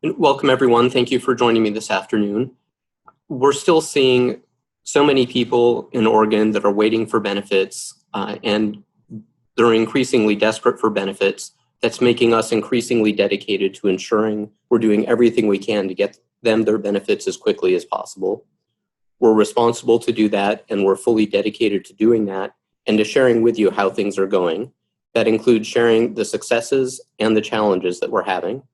And welcome, everyone. Thank you for joining me this afternoon. We're still seeing so many people in Oregon that are waiting for benefits, and they're increasingly desperate for benefits. That's making us increasingly dedicated to ensuring we're doing everything we can to get them their benefits as quickly as possible. We're responsible to do that, and we're fully dedicated to doing that and to sharing with you how things are going. That includes sharing the successes and the challenges that we're having.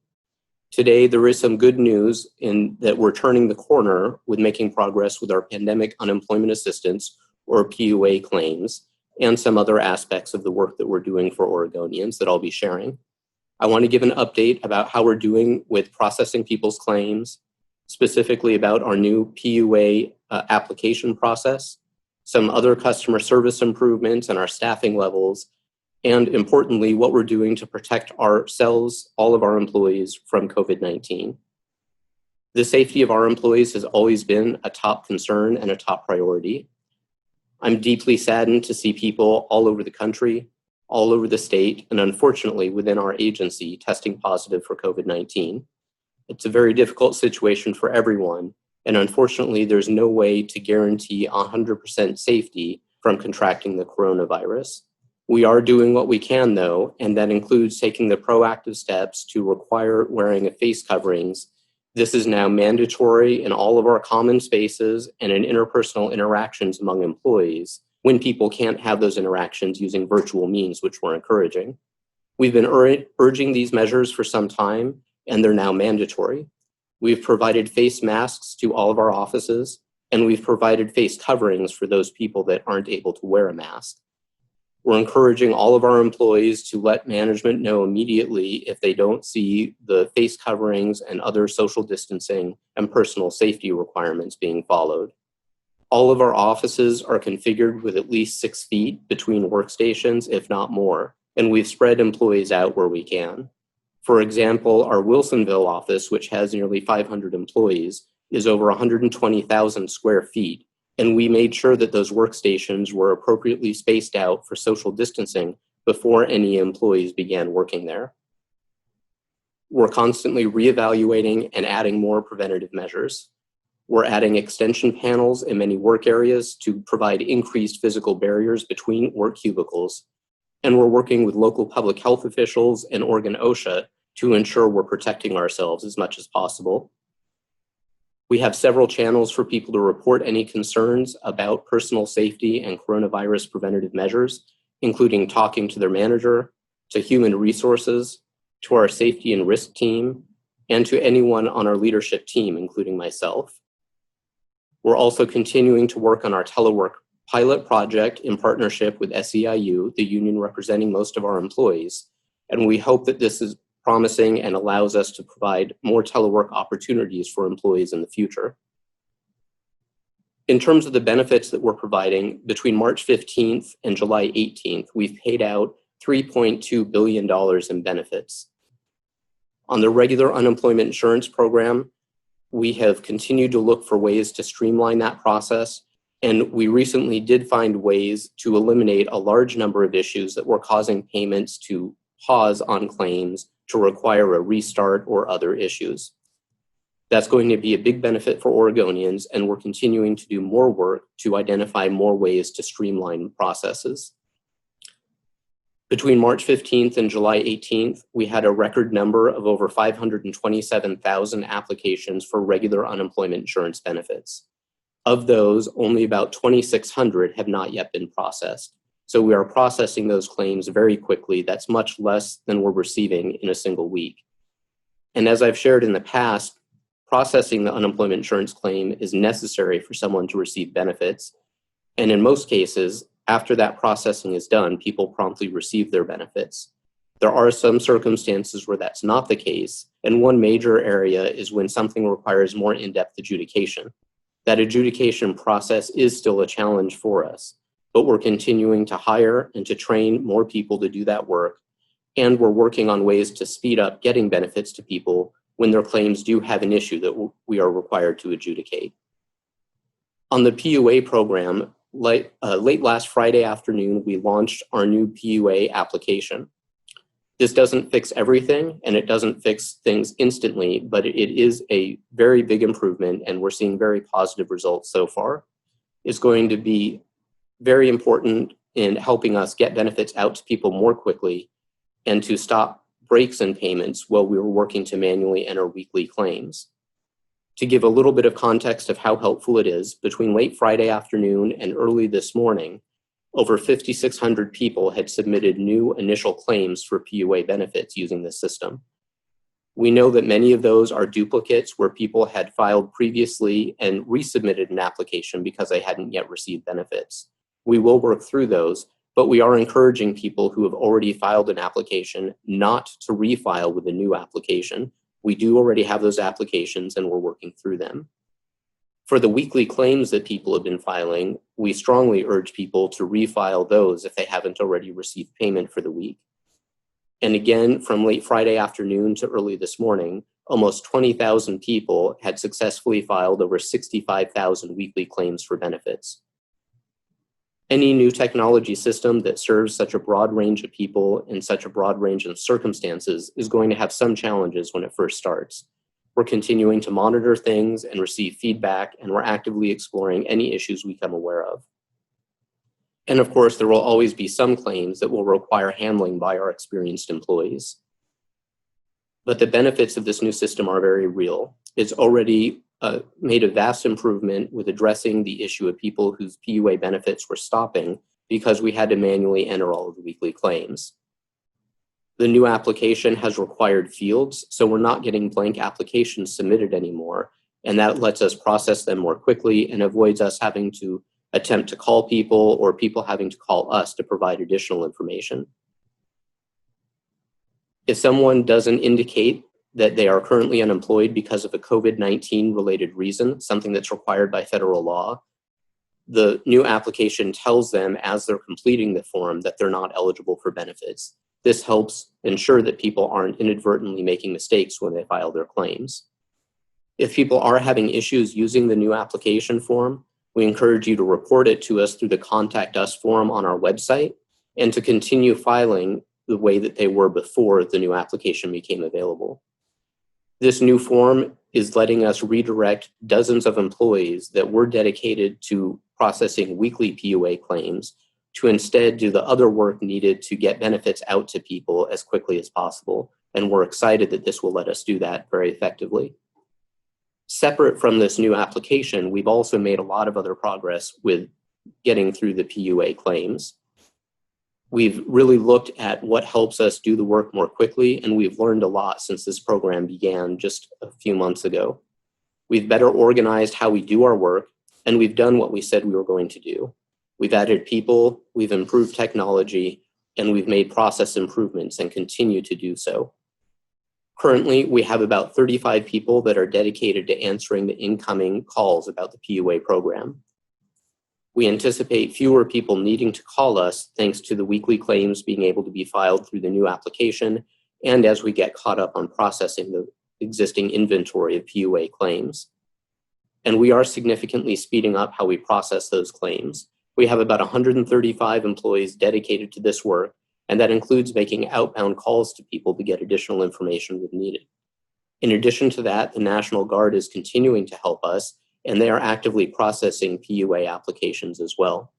Today, there is some good news in that we're turning the corner with making progress with our pandemic unemployment assistance, or PUA claims, and some other aspects of the work that we're doing for Oregonians that I'll be sharing. I want to give an update about how we're doing with processing people's claims, specifically about our new PUA application process, some other customer service improvements and our staffing levels, and importantly, what we're doing to protect ourselves, all of our employees, from COVID-19. The safety of our employees has always been a top concern and a top priority. I'm deeply saddened to see people all over the country, all over the state, and unfortunately within our agency testing positive for COVID-19. It's a very difficult situation for everyone, and unfortunately there's no way to guarantee 100% safety from contracting the coronavirus. We are doing what we can, though, and that includes taking the proactive steps to require wearing of face coverings. This is now mandatory in all of our common spaces and in interpersonal interactions among employees when people can't have those interactions using virtual means, which we're encouraging. We've been urging these measures for some time, and they're now mandatory. We've provided face masks to all of our offices, and we've provided face coverings for those people that aren't able to wear a mask. We're encouraging all of our employees to let management know immediately if they don't see the face coverings and other social distancing and personal safety requirements being followed. All of our offices are configured with at least 6 feet between workstations, if not more, and we've spread employees out where we can. For example, our Wilsonville office, which has nearly 500 employees, is over 120,000 square feet. And we made sure that those workstations were appropriately spaced out for social distancing before any employees began working there. We're constantly reevaluating and adding more preventative measures. We're adding extension panels in many work areas to provide increased physical barriers between work cubicles. And we're working with local public health officials and Oregon OSHA to ensure we're protecting ourselves as much as possible. We have several channels for people to report any concerns about personal safety and coronavirus preventative measures, including talking to their manager, to human resources, to our safety and risk team, and to anyone on our leadership team, including myself. We're also continuing to work on our telework pilot project in partnership with SEIU, the union representing most of our employees, and we hope that this is promising and allows us to provide more telework opportunities for employees in the future. In terms of the benefits that we're providing, between March 15th and July 18th, we've paid out $3.2 billion in benefits. On the regular unemployment insurance program, we have continued to look for ways to streamline that process, and we recently did find ways to eliminate a large number of issues that were causing payments to pause on claims, to require a restart or other issues. That's going to be a big benefit for Oregonians, and we're continuing to do more work to identify more ways to streamline processes. Between March 15th and July 18th, we had a record number of over 527,000 applications for regular unemployment insurance benefits. Of those, only about 2,600 have not yet been processed. So we are processing those claims very quickly. That's much less than we're receiving in a single week. And as I've shared in the past, processing the unemployment insurance claim is necessary for someone to receive benefits. And in most cases, after that processing is done, people promptly receive their benefits. There are some circumstances where that's not the case. And one major area is when something requires more in-depth adjudication. That adjudication process is still a challenge for us, but we're continuing to hire and to train more people to do that work. And we're working on ways to speed up getting benefits to people when their claims do have an issue that we are required to adjudicate. On the PUA program, late last Friday afternoon, we launched our new PUA application. This doesn't fix everything, and it doesn't fix things instantly, but it is a very big improvement, and we're seeing very positive results so far. It's going to be very important in helping us get benefits out to people more quickly and to stop breaks in payments while we were working to manually enter weekly claims. To give a little bit of context of how helpful it is, between late Friday afternoon and early this morning, over 5,600 people had submitted new initial claims for PUA benefits using this system. We know that many of those are duplicates where people had filed previously and resubmitted an application because they hadn't yet received benefits. We will work through those, but we are encouraging people who have already filed an application not to refile with a new application. We do already have those applications and we're working through them. For the weekly claims that people have been filing, we strongly urge people to refile those if they haven't already received payment for the week. And again, from late Friday afternoon to early this morning, almost 20,000 people had successfully filed over 65,000 weekly claims for benefits. Any new technology system that serves such a broad range of people in such a broad range of circumstances is going to have some challenges when it first starts. We're continuing to monitor things and receive feedback, and we're actively exploring any issues we become aware of. And of course, there will always be some claims that will require handling by our experienced employees. But the benefits of this new system are very real. It's already made a vast improvement with addressing the issue of people whose PUA benefits were stopping because we had to manually enter all of the weekly claims. The new application has required fields, so we're not getting blank applications submitted anymore, and that lets us process them more quickly and avoids us having to attempt to call people or people having to call us to provide additional information. If someone doesn't indicate that they are currently unemployed because of a COVID-19 related reason, something that's required by federal law, the new application tells them as they're completing the form that they're not eligible for benefits. This helps ensure that people aren't inadvertently making mistakes when they file their claims. If people are having issues using the new application form, we encourage you to report it to us through the Contact Us form on our website and to continue filing the way that they were before the new application became available. This new form is letting us redirect dozens of employees that were dedicated to processing weekly PUA claims to instead do the other work needed to get benefits out to people as quickly as possible. And we're excited that this will let us do that very effectively. Separate from this new application, we've also made a lot of other progress with getting through the PUA claims. We've really looked at what helps us do the work more quickly, and we've learned a lot since this program began just a few months ago. We've better organized how we do our work, and we've done what we said we were going to do. We've added people, we've improved technology, and we've made process improvements and continue to do so. Currently, we have about 35 people that are dedicated to answering the incoming calls about the PUA program. We anticipate fewer people needing to call us thanks to the weekly claims being able to be filed through the new application and as we get caught up on processing the existing inventory of PUA claims. And we are significantly speeding up how we process those claims. We have about 135 employees dedicated to this work, and that includes making outbound calls to people to get additional information when needed. In addition to that, the National Guard is continuing to help us, and they are actively processing PUA applications as well.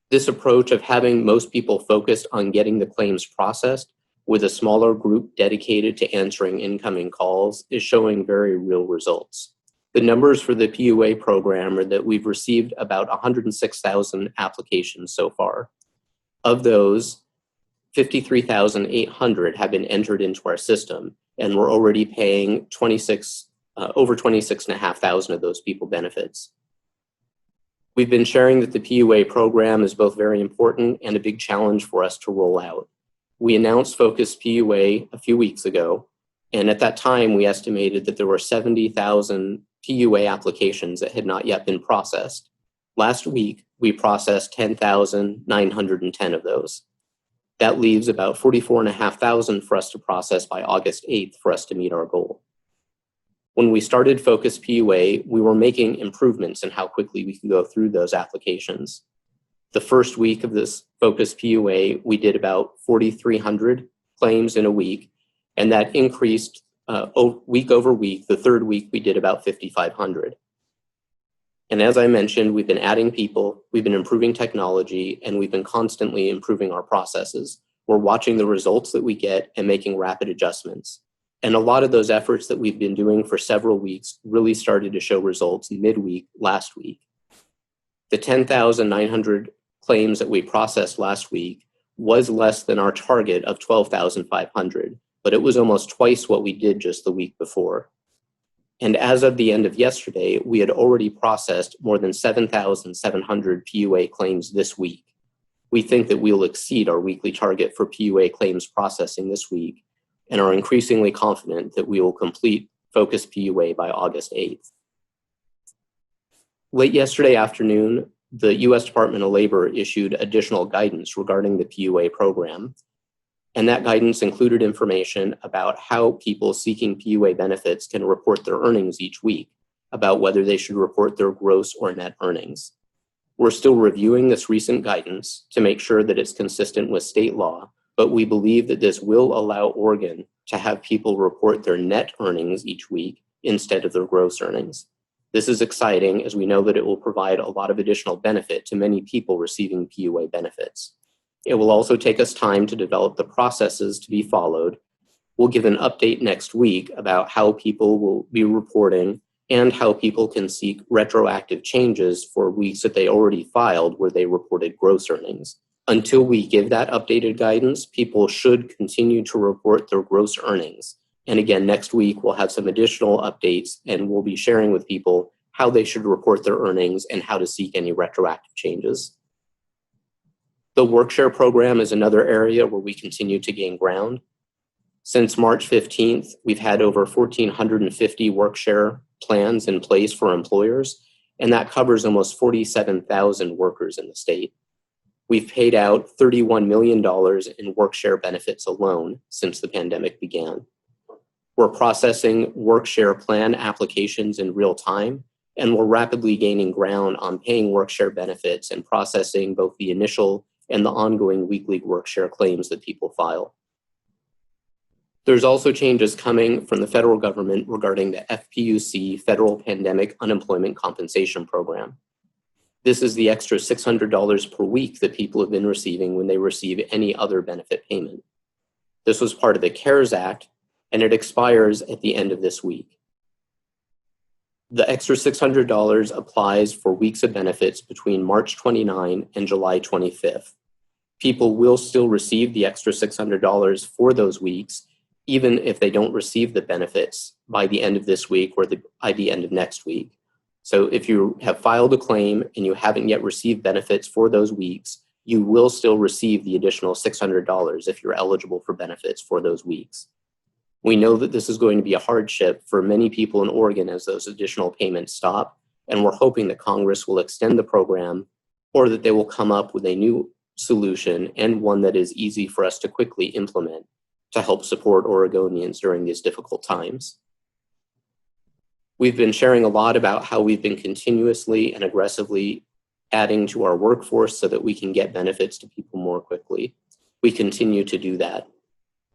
This approach of having most people focused on getting the claims processed with a smaller group dedicated to answering incoming calls is showing very real results. The numbers for the PUA program are that we've received about 106,000 applications so far. Of those, 53,800 have been entered into our system, and we're already paying over 26,500 of those people benefits. We've been sharing that the PUA program is both very important and a big challenge for us to roll out. We announced Focus PUA a few weeks ago, and at that time we estimated that there were 70,000 PUA applications that had not yet been processed. Last week, we processed 10,910 of those. That leaves about 44,500 for us to process by August 8th for us to meet our goal. When we started Focus PUA, we were making improvements in how quickly we could go through those applications. The first week of this Focus PUA, we did about 4,300 claims in a week, and that increased week over week. The third week, we did about 5,500. And as I mentioned, we've been adding people, we've been improving technology, and we've been constantly improving our processes. We're watching the results that we get and making rapid adjustments. And a lot of those efforts that we've been doing for several weeks really started to show results midweek last week. The 10,900 claims that we processed last week was less than our target of 12,500, but it was almost twice what we did just the week before. And as of the end of yesterday, we had already processed more than 7,700 PUA claims this week. We think that we'll exceed our weekly target for PUA claims processing this week and are increasingly confident that we will complete Focus PUA by August 8th. Late yesterday afternoon, the U.S. Department of Labor issued additional guidance regarding the PUA program. And that guidance included information about how people seeking PUA benefits can report their earnings each week, about whether they should report their gross or net earnings. We're still reviewing this recent guidance to make sure that it's consistent with state law, but we believe that this will allow Oregon to have people report their net earnings each week instead of their gross earnings. This is exciting as we know that it will provide a lot of additional benefit to many people receiving PUA benefits. It will also take us time to develop the processes to be followed. We'll give an update next week about how people will be reporting and how people can seek retroactive changes for weeks that they already filed where they reported gross earnings. Until we give that updated guidance, people should continue to report their gross earnings. And again, next week, we'll have some additional updates and we'll be sharing with people how they should report their earnings and how to seek any retroactive changes. The Workshare program is another area where we continue to gain ground. Since March 15th, we've had over 1,450 Workshare plans in place for employers, and that covers almost 47,000 workers in the state. We've paid out $31 million in Workshare benefits alone since the pandemic began. We're processing Workshare plan applications in real time, and we're rapidly gaining ground on paying Workshare benefits and processing both the initial and the ongoing weekly Workshare claims that people file. There's also changes coming from the federal government regarding the FPUC, Federal Pandemic Unemployment Compensation Program. This is the extra $600 per week that people have been receiving when they receive any other benefit payment. This was part of the CARES Act, and it expires at the end of this week. The extra $600 applies for weeks of benefits between March 29 and July 25th. People will still receive the extra $600 for those weeks, even if they don't receive the benefits by the end of this week or by the end of next week. So if you have filed a claim and you haven't yet received benefits for those weeks, you will still receive the additional $600 if you're eligible for benefits for those weeks. We know that this is going to be a hardship for many people in Oregon as those additional payments stop, and we're hoping that Congress will extend the program or that they will come up with a new solution and one that is easy for us to quickly implement to help support Oregonians during these difficult times. We've been sharing a lot about how we've been continuously and aggressively adding to our workforce so that we can get benefits to people more quickly. We continue to do that.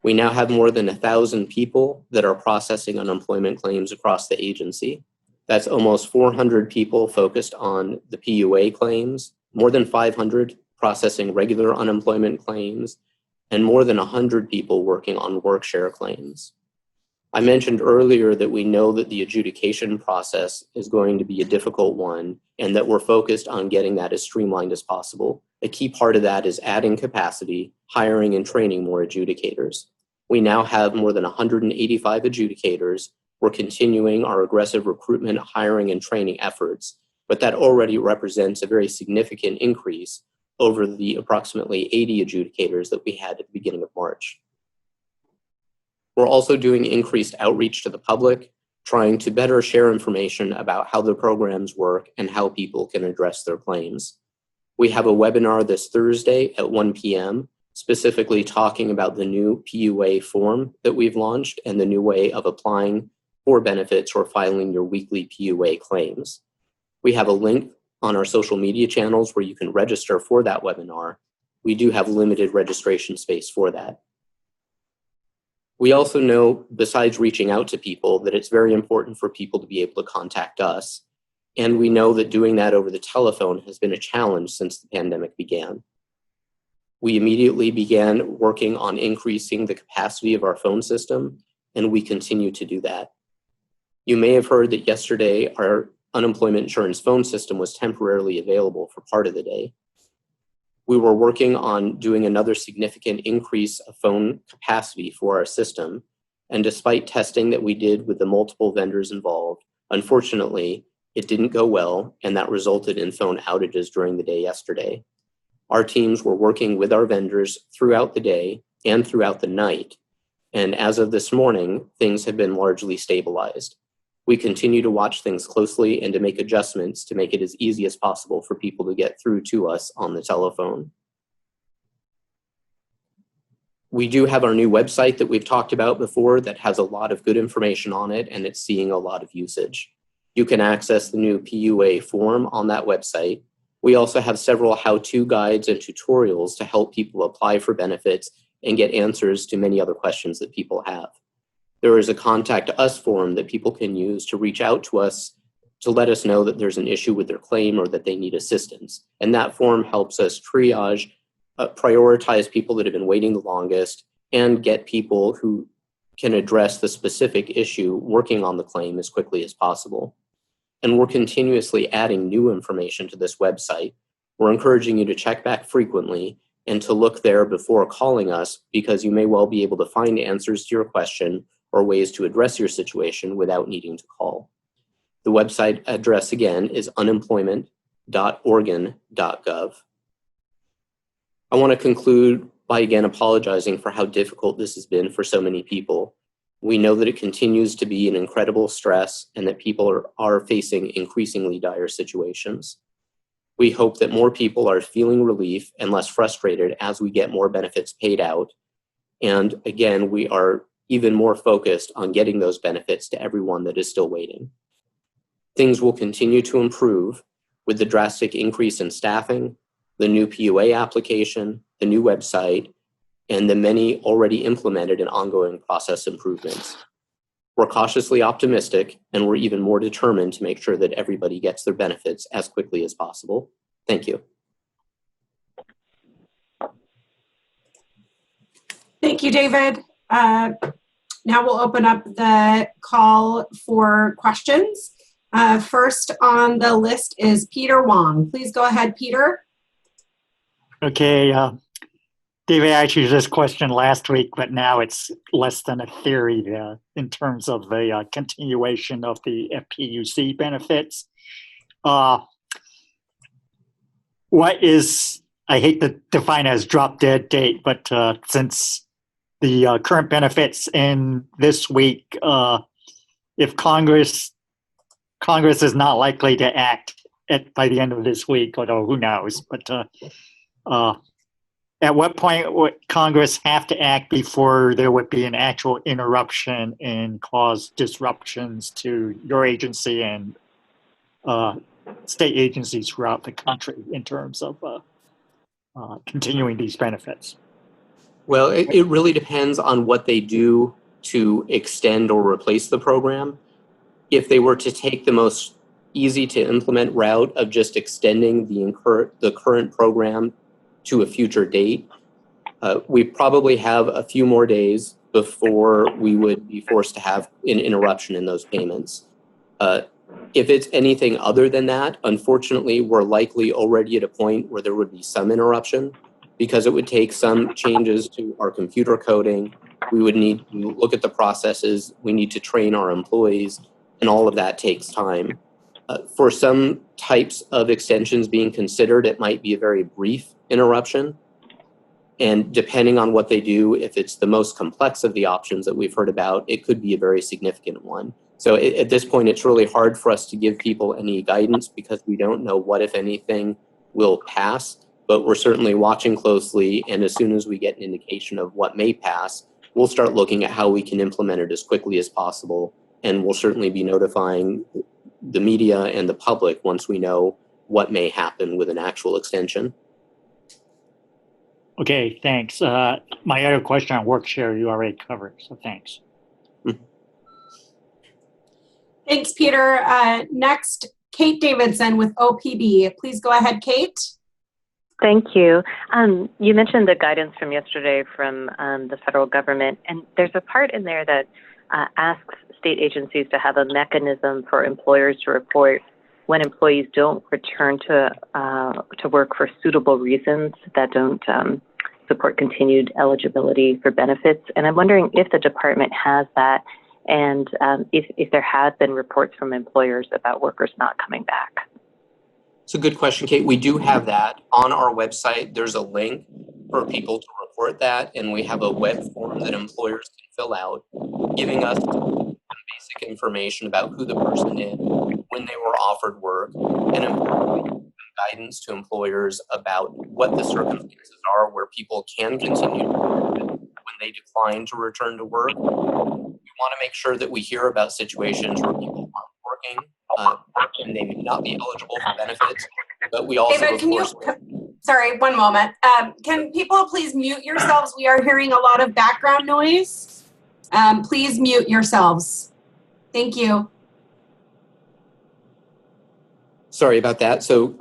We now have more than 1,000 people that are processing unemployment claims across the agency. That's almost 400 people focused on the PUA claims, more than 500 processing regular unemployment claims, and more than 100 people working on Workshare claims. I mentioned earlier that we know that the adjudication process is going to be a difficult one and that we're focused on getting that as streamlined as possible. A key part of that is adding capacity, hiring and training more adjudicators. We now have more than 185 adjudicators. We're continuing our aggressive recruitment, hiring, and training efforts, but that already represents a very significant increase over the approximately 80 adjudicators that we had at the beginning of March. We're also doing increased outreach to the public, trying to better share information about how the programs work and how people can address their claims. We have a webinar this Thursday at 1 p.m. specifically talking about the new PUA form that we've launched and the new way of applying for benefits or filing your weekly PUA claims. We have a link on our social media channels where you can register for that webinar. We do have limited registration space for that. We also know, besides reaching out to people, that it's very important for people to be able to contact us. And we know that doing that over the telephone has been a challenge since the pandemic began. We immediately began working on increasing the capacity of our phone system, and we continue to do that. You may have heard that yesterday our unemployment insurance phone system was temporarily available for part of the day. We were working on doing another significant increase of phone capacity for our system, and despite testing that we did with the multiple vendors involved, unfortunately, it didn't go well, and that resulted in phone outages during the day yesterday. Our teams were working with our vendors throughout the day and throughout the night, and as of this morning, things have been largely stabilized. We continue to watch things closely and to make adjustments to make it as easy as possible for people to get through to us on the telephone. We do have our new website that we've talked about before that has a lot of good information on it, and it's seeing a lot of usage. You can access the new PUA form on that website. We also have several how-to guides and tutorials to help people apply for benefits and get answers to many other questions that people have. There is a contact us form that people can use to reach out to us to let us know that there's an issue with their claim or that they need assistance. And that form helps us triage, prioritize people that have been waiting the longest, and get people who can address the specific issue working on the claim as quickly as possible. And we're continuously adding new information to this website. We're encouraging you to check back frequently and to look there before calling us, because you may well be able to find answers to your question or ways to address your situation without needing to call. The website address again is unemployment.oregon.gov. I want to conclude by again apologizing for how difficult this has been for so many people. We know that it continues to be an incredible stress and that people are facing increasingly dire situations. We hope that more people are feeling relief and less frustrated as we get more benefits paid out. And again, we are even more focused on getting those benefits to everyone that is still waiting. Things will continue to improve with the drastic increase in staffing, the new PUA application, the new website, and the many already implemented and ongoing process improvements. We're cautiously optimistic, and we're even more determined to make sure that everybody gets their benefits as quickly as possible. Thank you. Thank you, David. Now we'll open up the call for questions. First on the list is Peter Wong. Please go ahead, Peter. Okay, David asked you this question last week, but now it's less than a theory in terms of the continuation of the FPUC benefits. What is, I hate to define as drop dead date, but since the current benefits end this week, if Congress is not likely to act by the end of this week, although who knows, but at what point would Congress have to act before there would be an actual interruption and cause disruptions to your agency and state agencies throughout the country in terms of continuing these benefits? Well, it really depends on what they do to extend or replace the program. If they were to take the most easy to implement route of just extending the current program to a future date, we probably have a few more days before we would be forced to have an interruption in those payments. If it's anything other than that, unfortunately, we're likely already at a point where there would be some interruption, because it would take some changes to our computer coding. We would need to look at the processes. We need to train our employees, and all of that takes time. For some types of extensions being considered, it might be a very brief interruption. And depending on what they do, if it's the most complex of the options that we've heard about, it could be a very significant one. So at this point, it's really hard for us to give people any guidance because we don't know what, if anything, will pass. But we're certainly watching closely, and as soon as we get an indication of what may pass, we'll start looking at how we can implement it as quickly as possible, and we'll certainly be notifying the media and the public once we know what may happen with an actual extension. Okay, thanks. My other question on work share you already covered, so thanks. Thanks, Peter. Next, Kate Davidson with OPB. Please go ahead, Kate. Thank you. You mentioned the guidance from yesterday from the federal government, and there's a part in there that asks state agencies to have a mechanism for employers to report when employees don't return to work for suitable reasons that don't support continued eligibility for benefits. And I'm wondering if the department has that, and if there have been reports from employers about workers not coming back. It's a good question, Kate. We do have that on our website. There's a link for people to report that, and we have a web form that employers can fill out, giving us some basic information about who the person is, when they were offered work, and importantly, guidance to employers about what the circumstances are where people can continue when they decline to return to work. We want to make sure that we hear about situations where people aren't working and they may not be eligible for benefits, but we also, David, sorry, one moment. Can people please mute yourselves? We are hearing a lot of background noise. Please mute yourselves. Thank you. Sorry about that. So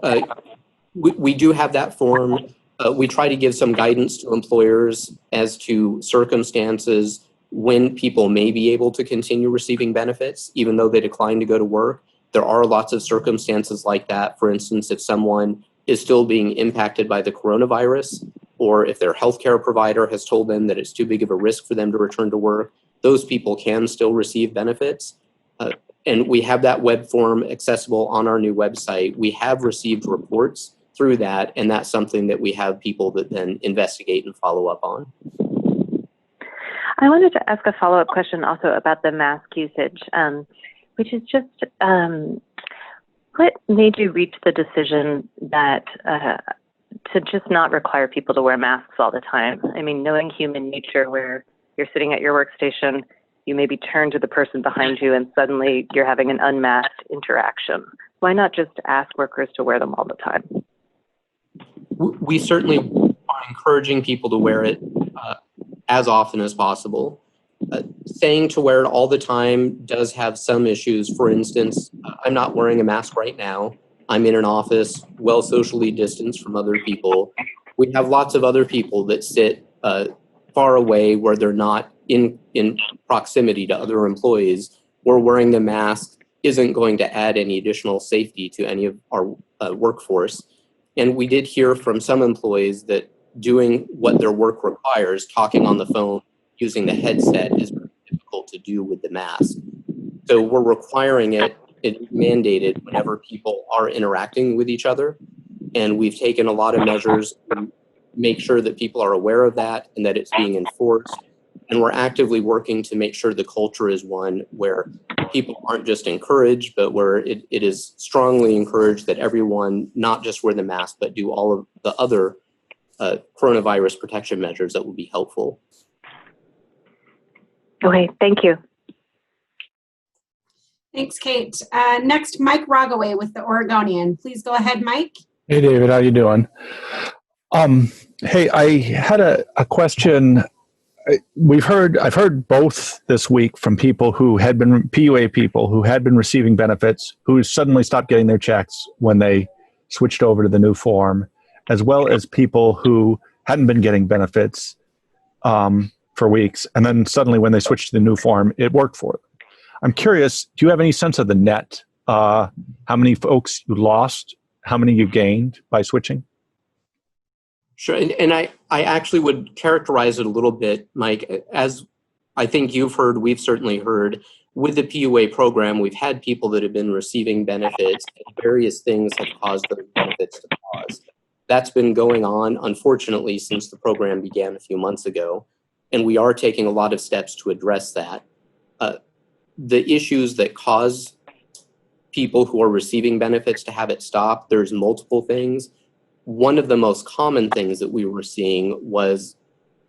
we do have that form. We try to give some guidance to employers as to circumstances when people may be able to continue receiving benefits, even though they decline to go to work. There are lots of circumstances like that. For instance, if someone is still being impacted by the coronavirus, or if their healthcare provider has told them that it's too big of a risk for them to return to work, those people can still receive benefits. And we have that web form accessible on our new website. We have received reports through that, and that's something that we have people that then investigate and follow up on. I wanted to ask a follow-up question also about the mask usage, which is just what made you reach the decision that to just not require people to wear masks all the time? I mean, knowing human nature where you're sitting at your workstation, you maybe turn to the person behind you and suddenly you're having an unmasked interaction. Why not just ask workers to wear them all the time? We certainly are encouraging people to wear it as often as possible. Saying to wear it all the time does have some issues. For instance, I'm not wearing a mask right now. I'm in an office, well socially distanced from other people. We have lots of other people that sit far away where they're not in proximity to other employees, where wearing the mask isn't going to add any additional safety to any of our workforce. And we did hear from some employees that doing what their work requires, talking on the phone, using the headset, is very difficult to do with the mask. So we're requiring it mandated whenever people are interacting with each other. And we've taken a lot of measures to make sure that people are aware of that and that it's being enforced. And we're actively working to make sure the culture is one where people aren't just encouraged, but where it is strongly encouraged that everyone not just wear the mask, but do all of the other coronavirus protection measures that will be helpful. Okay, thank you. Thanks, Kate. Next, Mike Rogaway with the Oregonian. Please go ahead, Mike. Hey, David, how you doing? Hey, I had a question. I've heard both this week from people who had been PUA people who had been receiving benefits, who suddenly stopped getting their checks when they switched over to the new form, as well as people who hadn't been getting benefits for weeks, and then suddenly when they switched to the new form, it worked for them. I'm curious, do you have any sense of the net? How many folks you lost? How many you gained by switching? Sure, and I actually would characterize it a little bit, Mike, as I think you've heard, we've certainly heard, with the PUA program, we've had people that have been receiving benefits, and various things have caused those benefits to pause. That's been going on, unfortunately, since the program began a few months ago, and we are taking a lot of steps to address that. The issues that cause people who are receiving benefits to have it stop, there's multiple things. One of the most common things that we were seeing was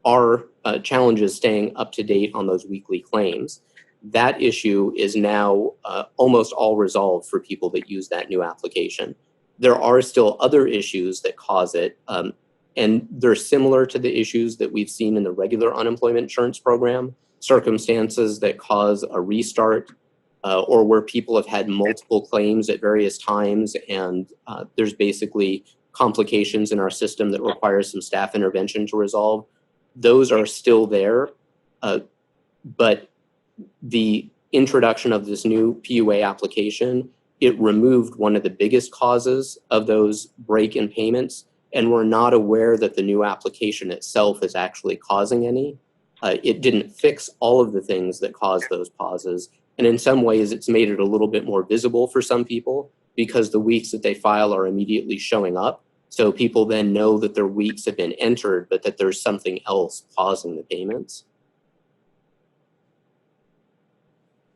our challenges staying up to date on those weekly claims. That issue is now almost all resolved for people that use that new application. There are still other issues that cause it. And they're similar to the issues that we've seen in the regular unemployment insurance program, circumstances that cause a restart, or where people have had multiple claims at various times, and there's basically complications in our system that requires some staff intervention to resolve. Those are still there, but the introduction of this new PUA application, it removed one of the biggest causes of those break in payments, and we're not aware that the new application itself is actually causing any. It didn't fix all of the things that caused those pauses, and in some ways it's made it a little bit more visible for some people because the weeks that they file are immediately showing up. So people then know that their weeks have been entered, but that there's something else causing the payments.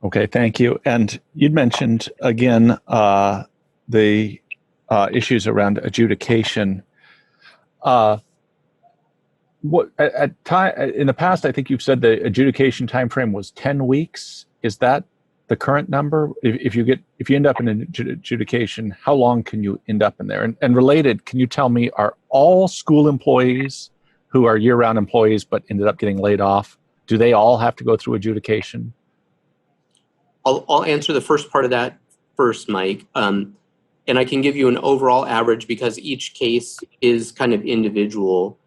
Okay, thank you. And you'd mentioned again the issues around adjudication. What at time in the past, I think you've said the adjudication time frame was 10 weeks. Is that the current number? If you end up in an adjudication, how long can you end up in there? And related, can you tell me, are all school employees who are year-round employees but ended up getting laid off, do they all have to go through adjudication? I'll answer the first part of that first, Mike. And I can give you an overall average because each case is kind of individual.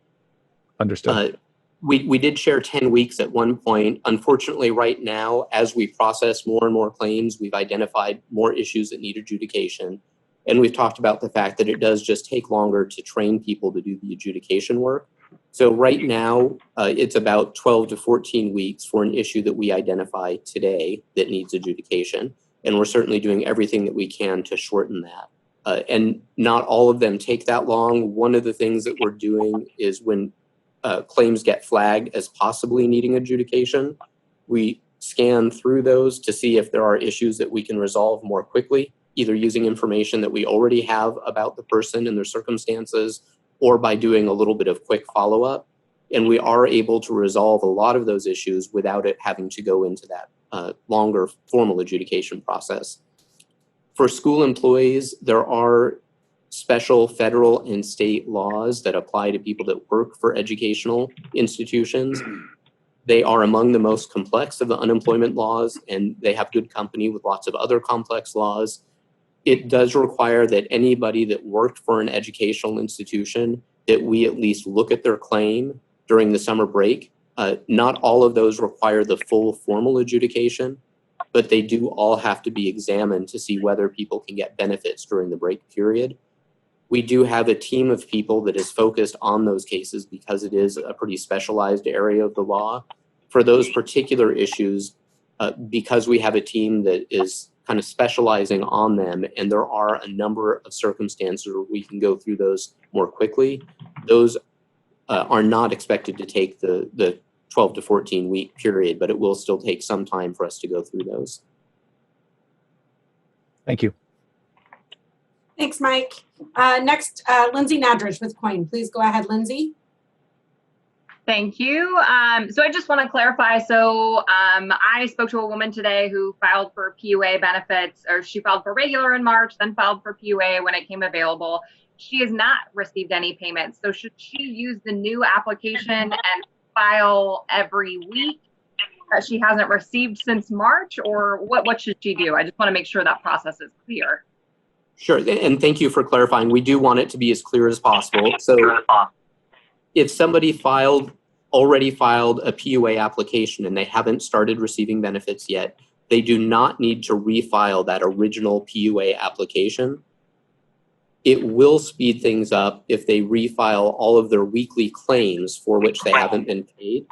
Understood. We did share 10 weeks at one point. Unfortunately, right now, as we process more and more claims, we've identified more issues that need adjudication. And we've talked about the fact that it does just take longer to train people to do the adjudication work. So right now, it's about 12 to 14 weeks for an issue that we identify today that needs adjudication. And we're certainly doing everything that we can to shorten that. And not all of them take that long. One of the things that we're doing is when claims get flagged as possibly needing adjudication, we scan through those to see if there are issues that we can resolve more quickly, either using information that we already have about the person and their circumstances, or by doing a little bit of quick follow-up. And we are able to resolve a lot of those issues without it having to go into that longer formal adjudication process. For school employees, there are special federal and state laws that apply to people that work for educational institutions. They are among the most complex of the unemployment laws, and they have good company with lots of other complex laws. It does require that anybody that worked for an educational institution, that we at least look at their claim during the summer break. Not all of those require the full formal adjudication, but they do all have to be examined to see whether people can get benefits during the break period. We do have a team of people that is focused on those cases because it is a pretty specialized area of the law. For those particular issues, because we have a team that is kind of specializing on them, and there are a number of circumstances where we can go through those more quickly, those are not expected to take the 12 to 14 week period, but it will still take some time for us to go through those. Thank you. Thanks, Mike. Next, Lindsay Nadridge with Coin. Please go ahead, Lindsay. Thank you. So I just want to clarify. So I spoke to a woman today who filed for PUA benefits, or she filed for regular in March, then filed for PUA when it came available. She has not received any payments. So should she use the new application and file every week that she hasn't received since March, or what should she do? I just want to make sure that process is clear. Sure, and thank you for clarifying. We do want it to be as clear as possible. So if somebody already filed a PUA application and they haven't started receiving benefits yet, they do not need to refile that original PUA application. It will speed things up if they refile all of their weekly claims for which they haven't been paid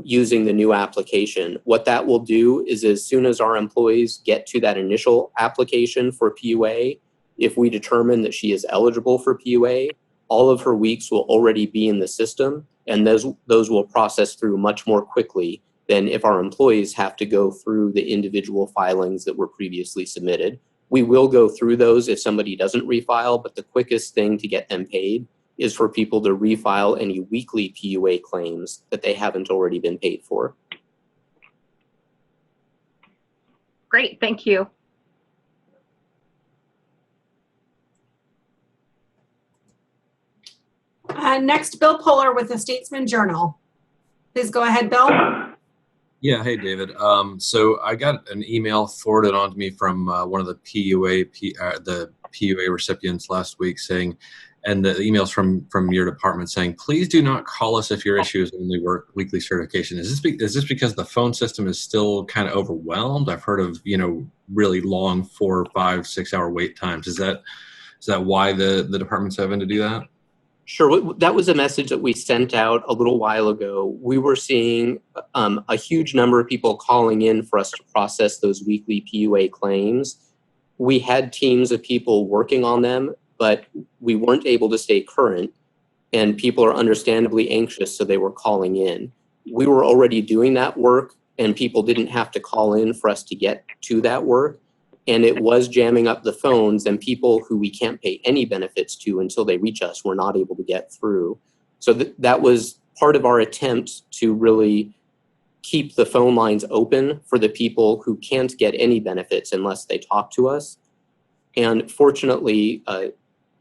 using the new application. What that will do is, as soon as our employees get to that initial application for PUA, if we determine that she is eligible for PUA, all of her weeks will already be in the system, and those will process through much more quickly than if our employees have to go through the individual filings that were previously submitted. We will go through those if somebody doesn't refile, but the quickest thing to get them paid is for people to refile any weekly PUA claims that they haven't already been paid for. Great, thank you. Next, Bill Poehler with the Statesman Journal. Please go ahead, Bill. Yeah, hey, David. So I got an email forwarded on to me from one of the PUA recipients last week saying, and the emails from your department saying, please do not call us if your issue is only weekly certification. Is this because the phone system is still kind of overwhelmed? I've heard of, really long 4, 5, 6 hour wait times. Is that why the department's having to do that? Sure. That was a message that we sent out a little while ago. We were seeing a huge number of people calling in for us to process those weekly PUA claims. We had teams of people working on them, but we weren't able to stay current, and people are understandably anxious, so they were calling in. We were already doing that work, and people didn't have to call in for us to get to that work. And it was jamming up the phones, and people who we can't pay any benefits to until they reach us, we're not able to get through. So that was part of our attempt to really keep the phone lines open for the people who can't get any benefits unless they talk to us. And fortunately,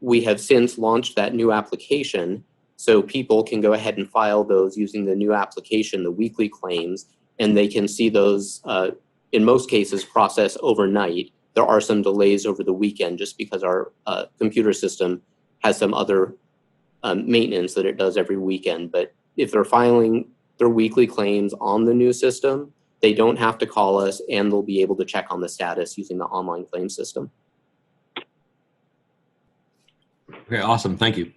we have since launched that new application, so people can go ahead and file those using the new application, the weekly claims, and they can see those, in most cases, process overnight. There are some delays over the weekend just because our computer system has some other maintenance that it does every weekend. But if they're filing their weekly claims on the new system, they don't have to call us, and they'll be able to check on the status using the online claim system. Okay, awesome. Thank you.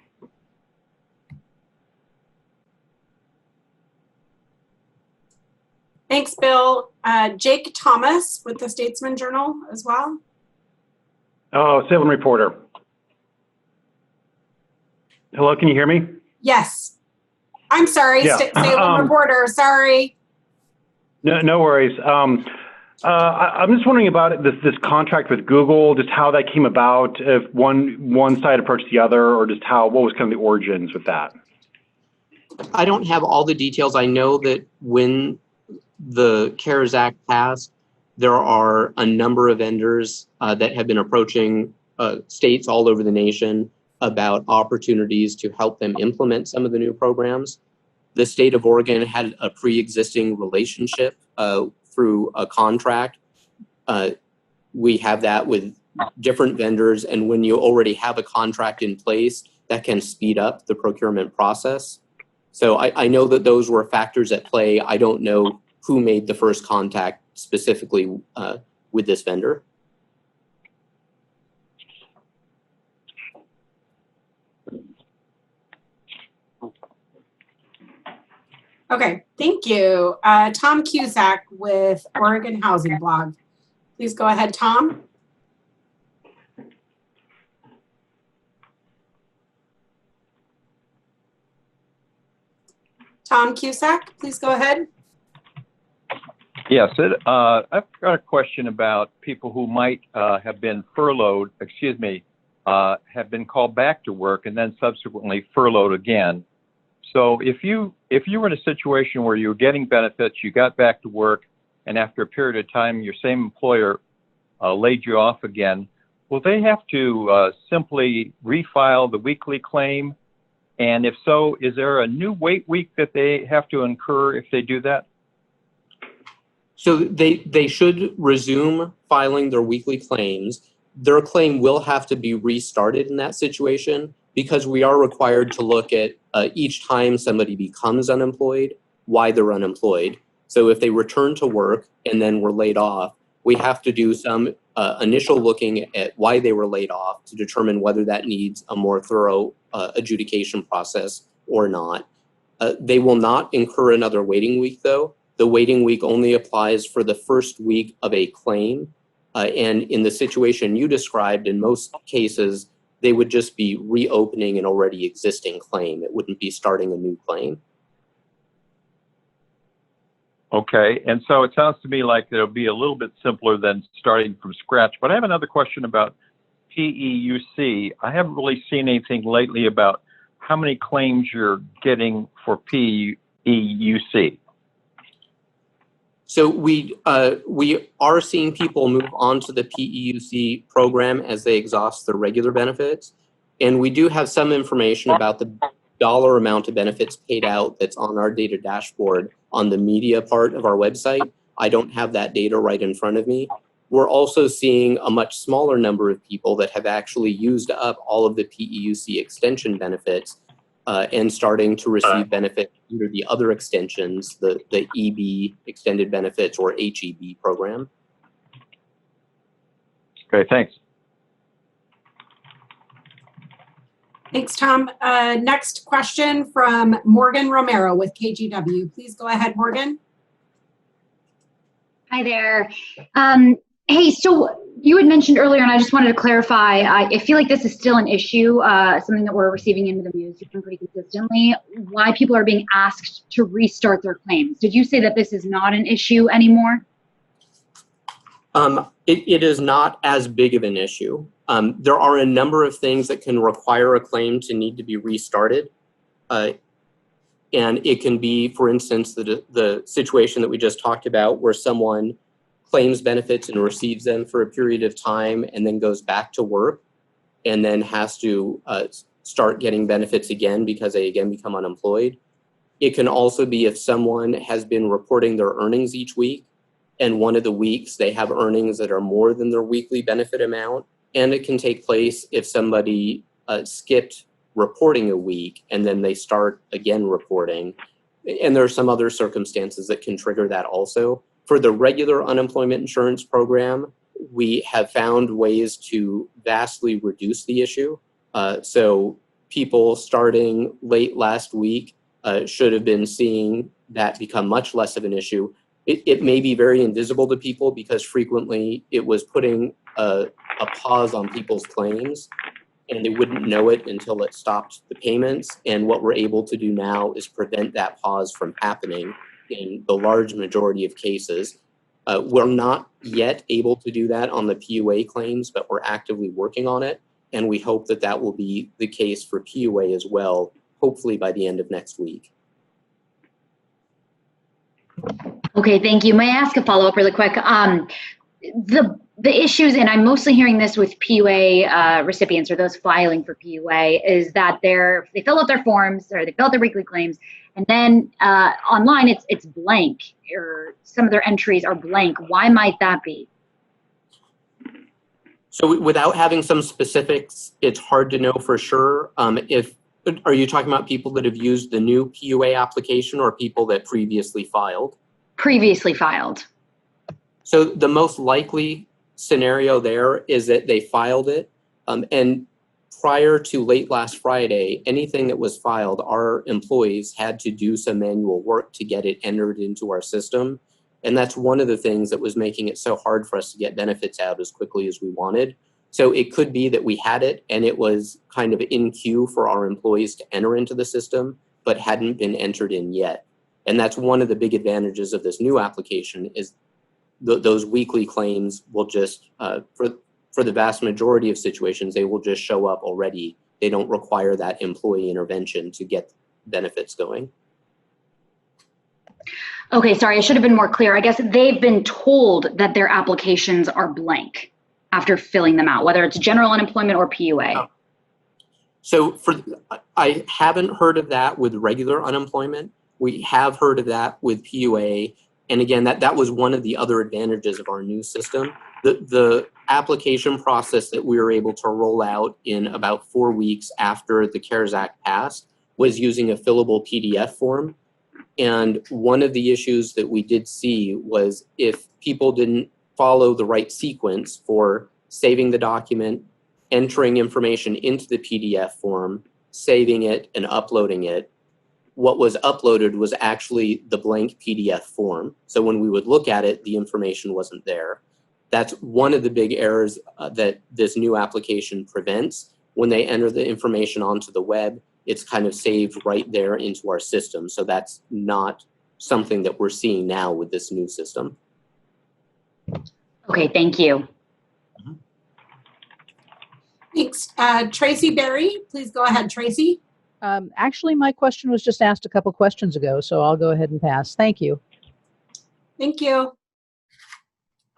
Thanks, Bill. Jake Thomas with the Statesman Journal as well. Oh, Salem reporter. Hello, can you hear me? Yes. I'm sorry, Yeah. Salem reporter, sorry. No worries. I'm just wondering about this contract with Google, just how that came about, if one side approached the other, or just what was kind of the origins with that? I don't have all the details. I know that when the CARES Act passed, there are a number of vendors that have been approaching states all over the nation about opportunities to help them implement some of the new programs. The state of Oregon had a pre-existing relationship through a contract. We have that with different vendors, and when you already have a contract in place, that can speed up the procurement process. So I know that those were factors at play. I don't know who made the first contact specifically with this vendor. Okay, thank you. Tom Cusack with Oregon Housing Blog. Please go ahead, Tom. Tom Cusack, please go ahead. Yes, I've got a question about people who might have been furloughed, have been called back to work and then subsequently furloughed again. So if you were in a situation where you were getting benefits, you got back to work, and after a period of time, your same employer laid you off again, will they have to simply refile the weekly claim? And if so, is there a new wait week that they have to incur if they do that? So they should resume filing their weekly claims. Their claim will have to be restarted in that situation because we are required to look at each time somebody becomes unemployed, why they're unemployed. So if they return to work and then were laid off, we have to do some initial looking at why they were laid off to determine whether that needs a more thorough adjudication process or not. They will not incur another waiting week, though. The waiting week only applies for the first week of a claim. And in the situation you described, in most cases, they would just be reopening an already existing claim. It wouldn't be starting a new claim. Okay, and so it sounds to me like it'll be a little bit simpler than starting from scratch. But I have another question about PEUC. I haven't really seen anything lately about how many claims you're getting for PEUC. So we are seeing people move on to the PEUC program as they exhaust their regular benefits. And we do have some information about the dollar amount of benefits paid out that's on our data dashboard on the media part of our website. I don't have that data right in front of me. We're also seeing a much smaller number of people that have actually used up all of the PEUC extension benefits and starting to receive benefits under the other extensions, the EB extended benefits or HEB program. Okay, thanks. Thanks, Tom. Next question from Morgan Romero with KGW. Please go ahead, Morgan. Hi there. Hey, so you had mentioned earlier, and I just wanted to clarify, I feel like this is still an issue, something that we're receiving into the news pretty consistently, why people are being asked to restart their claims. Did you say that this is not an issue anymore? It is not as big of an issue. There are a number of things that can require a claim to need to be restarted. And it can be, for instance, the situation that we just talked about where someone claims benefits and receives them for a period of time and then goes back to work and then has to start getting benefits again because they again become unemployed. It can also be if someone has been reporting their earnings each week and one of the weeks they have earnings that are more than their weekly benefit amount. And it can take place if somebody skipped reporting a week and then they start again reporting. And there are some other circumstances that can trigger that also. For the regular unemployment insurance program, we have found ways to vastly reduce the issue. So people starting late last week should have been seeing that become much less of an issue. It may be very invisible to people because frequently it was putting a pause on people's claims and they wouldn't know it until it stopped the payments. And what we're able to do now is prevent that pause from happening in the large majority of cases. We're not yet able to do that on the PUA claims, but we're actively working on it. And we hope that that will be the case for PUA as well, hopefully by the end of next week. Okay, thank you. May I ask a follow-up really quick? The issues, and I'm mostly hearing this with PUA recipients or those filing for PUA, is that they fill out their forms or they fill out their weekly claims, and then online it's blank, or some of their entries are blank. Why might that be? So without having some specifics, it's hard to know for sure. Are you talking about people that have used the new PUA application or people that previously filed? Previously filed. So the most likely scenario there is that they filed it, and prior to late last Friday, anything that was filed, our employees had to do some manual work to get it entered into our system. And that's one of the things that was making it so hard for us to get benefits out as quickly as we wanted. So it could be that we had it and it was kind of in queue for our employees to enter into the system, but hadn't been entered in yet. And that's one of the big advantages of this new application is those weekly claims will just, for the vast majority of situations, they will just show up already. They don't require that employee intervention to get benefits going. Okay, sorry, I should have been more clear. I guess they've been told that their applications are blank after filling them out, whether it's general unemployment or PUA. So I haven't heard of that with regular unemployment. We have heard of that with PUA. And again, that was one of the other advantages of our new system. The application process that we were able to roll out in about 4 weeks after the CARES Act passed was using a fillable PDF form. And one of the issues that we did see was if people didn't follow the right sequence for saving the document, entering information into the PDF form, saving it, and uploading it, what was uploaded was actually the blank PDF form. So when we would look at it, the information wasn't there. That's one of the big errors that this new application prevents. When they enter the information onto the web, it's kind of saved right there into our system. So that's not something that we're seeing now with this new system. Okay, thank you. Thanks. Tracy Berry, please go ahead, Tracy. Actually, my question was just asked a couple questions ago, so I'll go ahead and pass. Thank you. Thank you.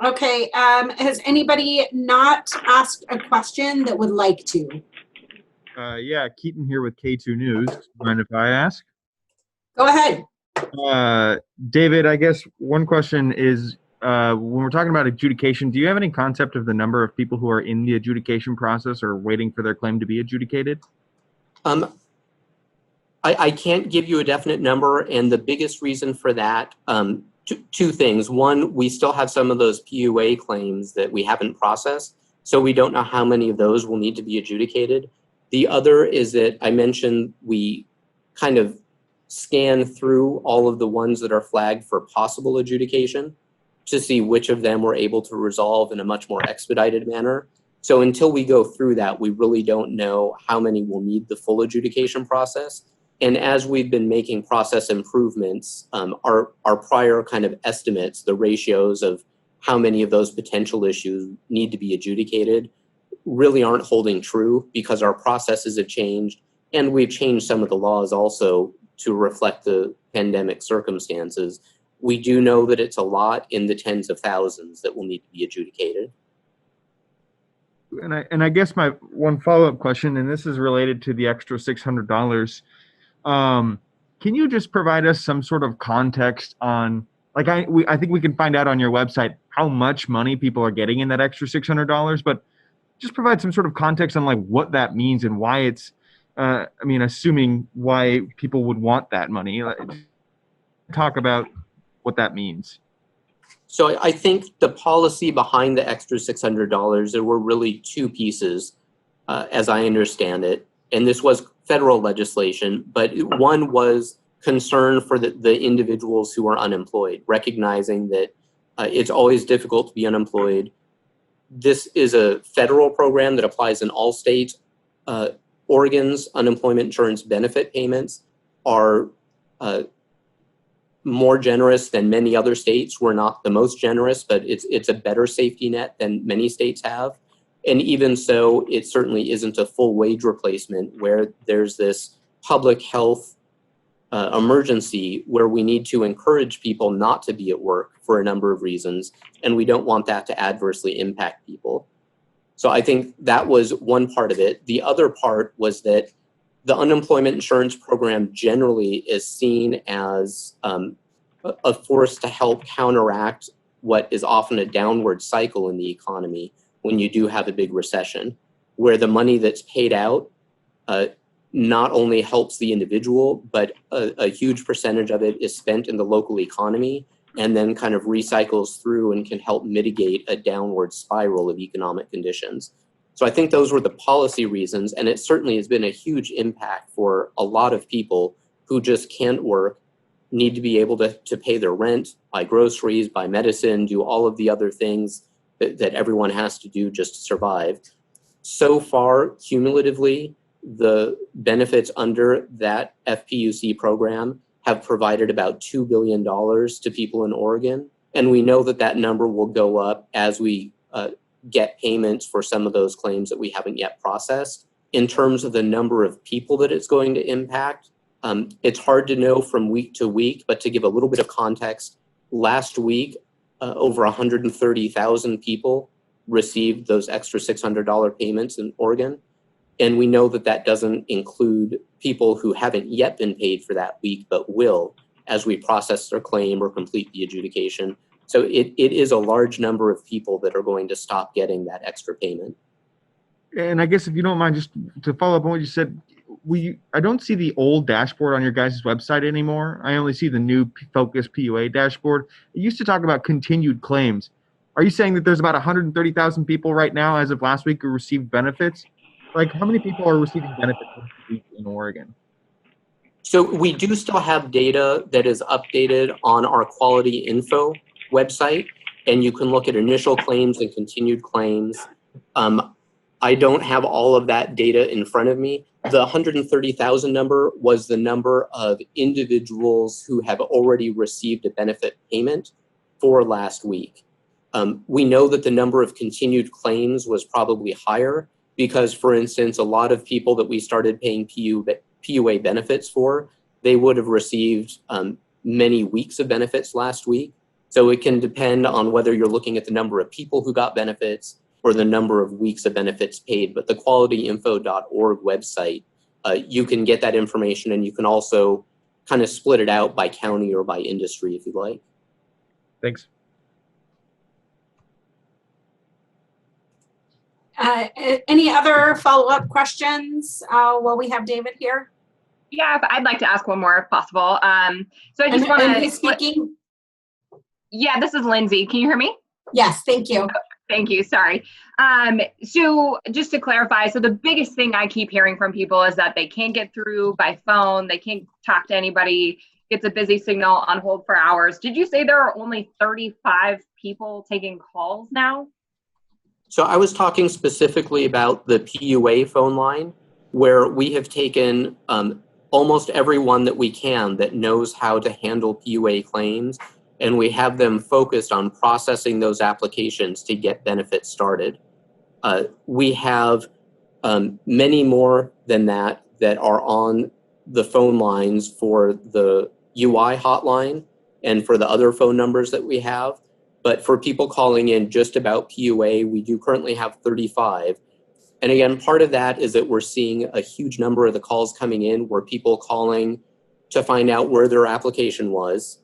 Okay, has anybody not asked a question that would like to? Yeah, Keaton here with K2 News. Mind if I ask? Go ahead. David, I guess one question is, when we're talking about adjudication, do you have any concept of the number of people who are in the adjudication process or waiting for their claim to be adjudicated? I can't give you a definite number, and the biggest reason for that, two things. One, we still have some of those PUA claims that we haven't processed, so we don't know how many of those will need to be adjudicated. The other is that I mentioned we kind of scan through all of the ones that are flagged for possible adjudication to see which of them we're able to resolve in a much more expedited manner. So until we go through that, we really don't know how many will need the full adjudication process. And as we've been making process improvements, our prior kind of estimates, the ratios of how many of those potential issues need to be adjudicated, really aren't holding true because our processes have changed, and we've changed some of the laws also to reflect the pandemic circumstances. We do know that it's a lot, in the tens of thousands, that will need to be adjudicated. And I guess my one follow-up question, and this is related to the extra $600. Can you just provide us some sort of context on, like, I think we can find out on your website how much money people are getting in that extra $600, but just provide some sort of context on like what that means and why it's, assuming why people would want that money. Talk about what that means. So I think the policy behind the extra $600, there were really two pieces, as I understand it. And this was federal legislation, but one was concern for the individuals who are unemployed, recognizing that it's always difficult to be unemployed. This is a federal program that applies in all states. Oregon's unemployment insurance benefit payments are more generous than many other states. We're not the most generous, but it's a better safety net than many states have. And even so, it certainly isn't a full wage replacement where there's this public health emergency where we need to encourage people not to be at work for a number of reasons, and we don't want that to adversely impact people. So I think that was one part of it. The other part was that the unemployment insurance program generally is seen as a force to help counteract what is often a downward cycle in the economy when you do have a big recession, where the money that's paid out not only helps the individual, but a huge percentage of it is spent in the local economy and then kind of recycles through and can help mitigate a downward spiral of economic conditions. So I think those were the policy reasons, and it certainly has been a huge impact for a lot of people who just can't work, need to be able to pay their rent, buy groceries, buy medicine, do all of the other things that everyone has to do just to survive. So far, cumulatively, the benefits under that FPUC program have provided about $2 billion to people in Oregon. And we know that that number will go up as we get payments for some of those claims that we haven't yet processed. In terms of the number of people that it's going to impact, it's hard to know from week to week, but to give a little bit of context, last week, over 130,000 people received those extra $600 payments in Oregon. And we know that that doesn't include people who haven't yet been paid for that week, but will as we process their claim or complete the adjudication. So it is a large number of people that are going to stop getting that extra payment. And I guess if you don't mind, just to follow up on what you said, I don't see the old dashboard on your guys' website anymore. I only see the new Focus PUA dashboard. It used to talk about continued claims. Are you saying that there's about 130,000 people right now as of last week who received benefits? Like, how many people are receiving benefits in Oregon? So we do still have data that is updated on our quality info website, and you can look at initial claims and continued claims. I don't have all of that data in front of me. The 130,000 number was the number of individuals who have already received a benefit payment for last week. We know that the number of continued claims was probably higher because, for instance, a lot of people that we started paying PUA benefits for, they would have received many weeks of benefits last week. So it can depend on whether you're looking at the number of people who got benefits or the number of weeks of benefits paid, but the qualityinfo.org website, you can get that information, and you can also kind of split it out by county or by industry if you'd like. Thanks. Any other follow-up questions while we have David here? Yeah, I'd like to ask one more if possible. So I just want to. Who's speaking? Yeah, this is Lindsay. Can you hear me? Yes, thank you. Thank you. Sorry. So just to clarify, so the biggest thing I keep hearing from people is that they can't get through by phone. They can't talk to anybody. It's a busy signal, on hold for hours. Did you say there are only 35 people taking calls now? So I was talking specifically about the PUA phone line, where we have taken almost everyone that we can that knows how to handle PUA claims, and we have them focused on processing those applications to get benefits started. We have many more than that are on the phone lines for the UI hotline and for the other phone numbers that we have. But for people calling in just about PUA, we do currently have 35. And again, part of that is that we're seeing a huge number of the calls coming in where people calling to find out where their application was,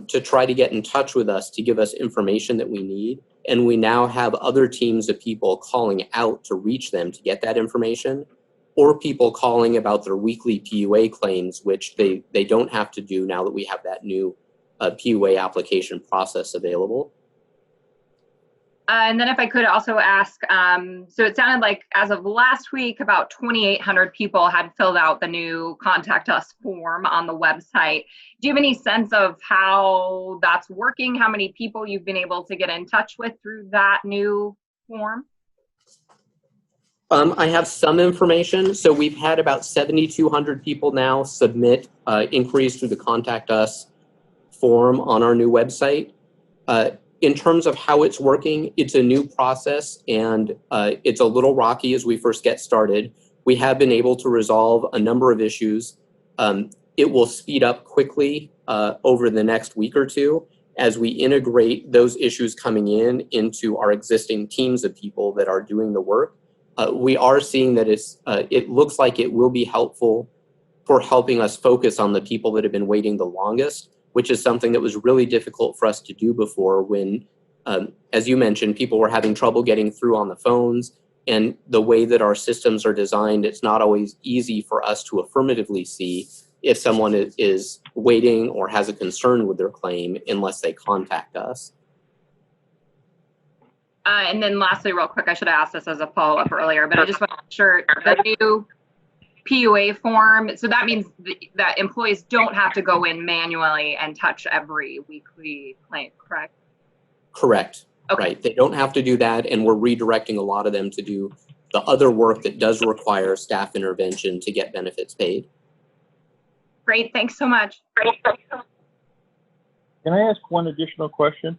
to try to get in touch with us to give us information that we need. And we now have other teams of people calling out to reach them to get that information, or people calling about their weekly PUA claims, which they don't have to do now that we have that new PUA application process available. And then if I could also ask, so it sounded like as of last week, about 2,800 people had filled out the new Contact Us form on the website. Do you have any sense of how that's working? How many people you've been able to get in touch with through that new form? I have some information. So we've had about 7,200 people now submit inquiries through the Contact Us form on our new website. In terms of how it's working, it's a new process, and it's a little rocky as we first get started. We have been able to resolve a number of issues. It will speed up quickly over the next week or two as we integrate those issues coming in into our existing teams of people that are doing the work. We are seeing that it looks like it will be helpful for helping us focus on the people that have been waiting the longest, which is something that was really difficult for us to do before when, as you mentioned, people were having trouble getting through on the phones. And the way that our systems are designed, it's not always easy for us to affirmatively see if someone is waiting or has a concern with their claim unless they contact us. And then lastly, real quick, I should have asked this as a follow-up earlier, but I just want to make sure the new PUA form, so that means that employees don't have to go in manually and touch every weekly claim, correct? Correct. Okay. Right. They don't have to do that, and we're redirecting a lot of them to do the other work that does require staff intervention to get benefits paid. Great. Thanks so much. Can I ask one additional question?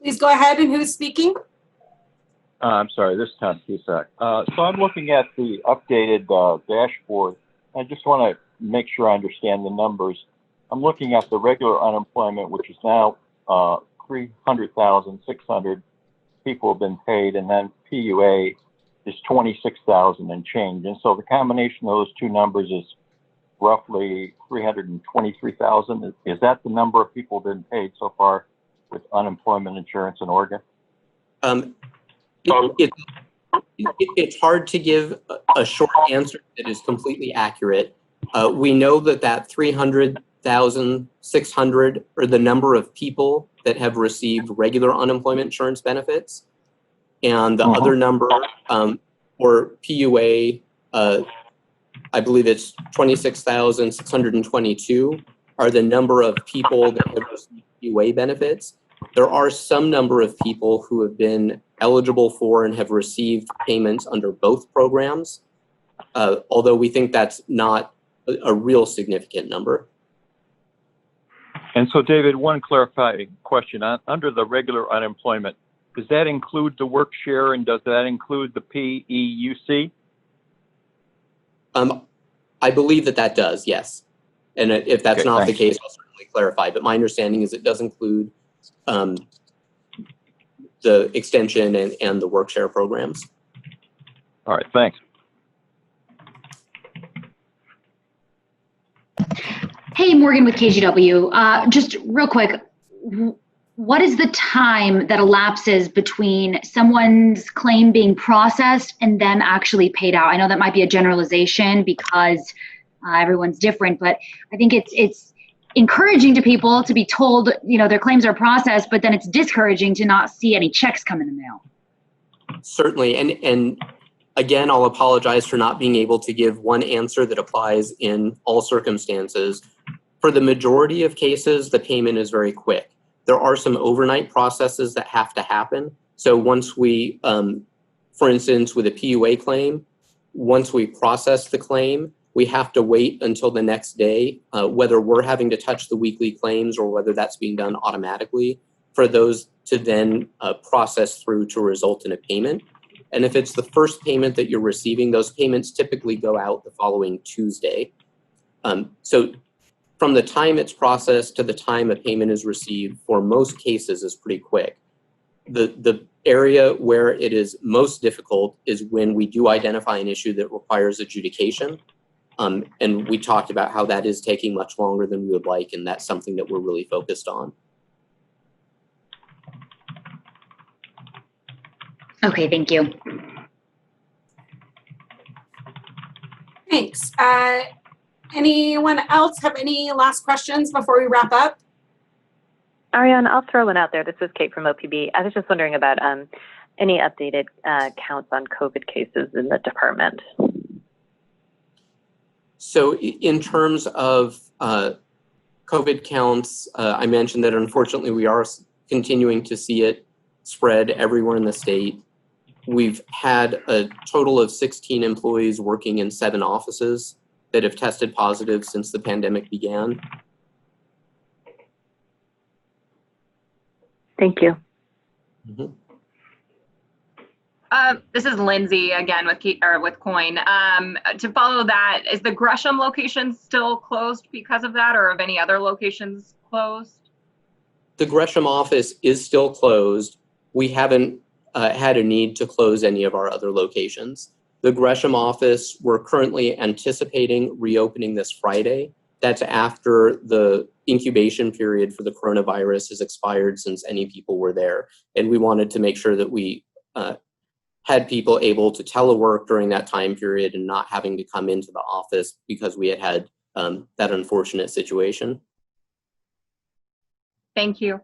Please go ahead, and who's speaking? I'm sorry, this is Tom Cusack. So I'm looking at the updated dashboard. I just want to make sure I understand the numbers. I'm looking at the regular unemployment, which is now 300,600 people have been paid, and then PUA is 26,000 and change. And so the combination of those two numbers is roughly 323,000. Is that the number of people been paid so far with unemployment insurance in Oregon? It's hard to give a short answer that is completely accurate. We know that 300,600 are the number of people that have received regular unemployment insurance benefits. And the other number for PUA, I believe it's 26,622, are the number of people that have received PUA benefits. There are some number of people who have been eligible for and have received payments under both programs, although we think that's not a real significant number. And so, David, one clarifying question. Under the regular unemployment, does that include the work share, and does that include the PEUC? I believe that does, yes. And if that's not the case, I'll certainly clarify. But my understanding is it does include the extension and the work share programs. All right, thanks. Hey, Morgan with KGW. Just real quick, what is the time that elapses between someone's claim being processed and them actually paid out? I know that might be a generalization because everyone's different, but I think it's encouraging to people to be told, their claims are processed, but then it's discouraging to not see any checks come in the mail. Certainly, and again, I'll apologize for not being able to give one answer that applies in all circumstances. For the majority of cases, the payment is very quick. There are some overnight processes that have to happen. So once we, for instance, with a PUA claim, once we process the claim, we have to wait until the next day, whether we're having to touch the weekly claims or whether that's being done automatically, for those to then process through to result in a payment. And if it's the first payment that you're receiving, those payments typically go out the following Tuesday. So from the time it's processed to the time a payment is received, for most cases, is pretty quick. The area where it is most difficult is when we do identify an issue that requires adjudication. And we talked about how that is taking much longer than we would like, and that's something that we're really focused on. Okay, thank you. Thanks. Anyone else have any last questions before we wrap up? Ariane, I'll throw one out there. This is Kate from OPB. I was just wondering about any updated counts on COVID cases in the department. So in terms of COVID counts, I mentioned that unfortunately we are continuing to see it spread everywhere in the state. We've had a total of 16 employees working in 7 offices that have tested positive since the pandemic began. Thank you. Mm-hmm. This is Lindsay again with Coin. To follow that, is the Gresham location still closed because of that, or have any other locations closed? The Gresham office is still closed. We haven't had a need to close any of our other locations. The Gresham office, we're currently anticipating reopening this Friday. That's after the incubation period for the coronavirus has expired, since any people were there. And we wanted to make sure that we had people able to telework during that time period and not having to come into the office because we had that unfortunate situation. Thank you.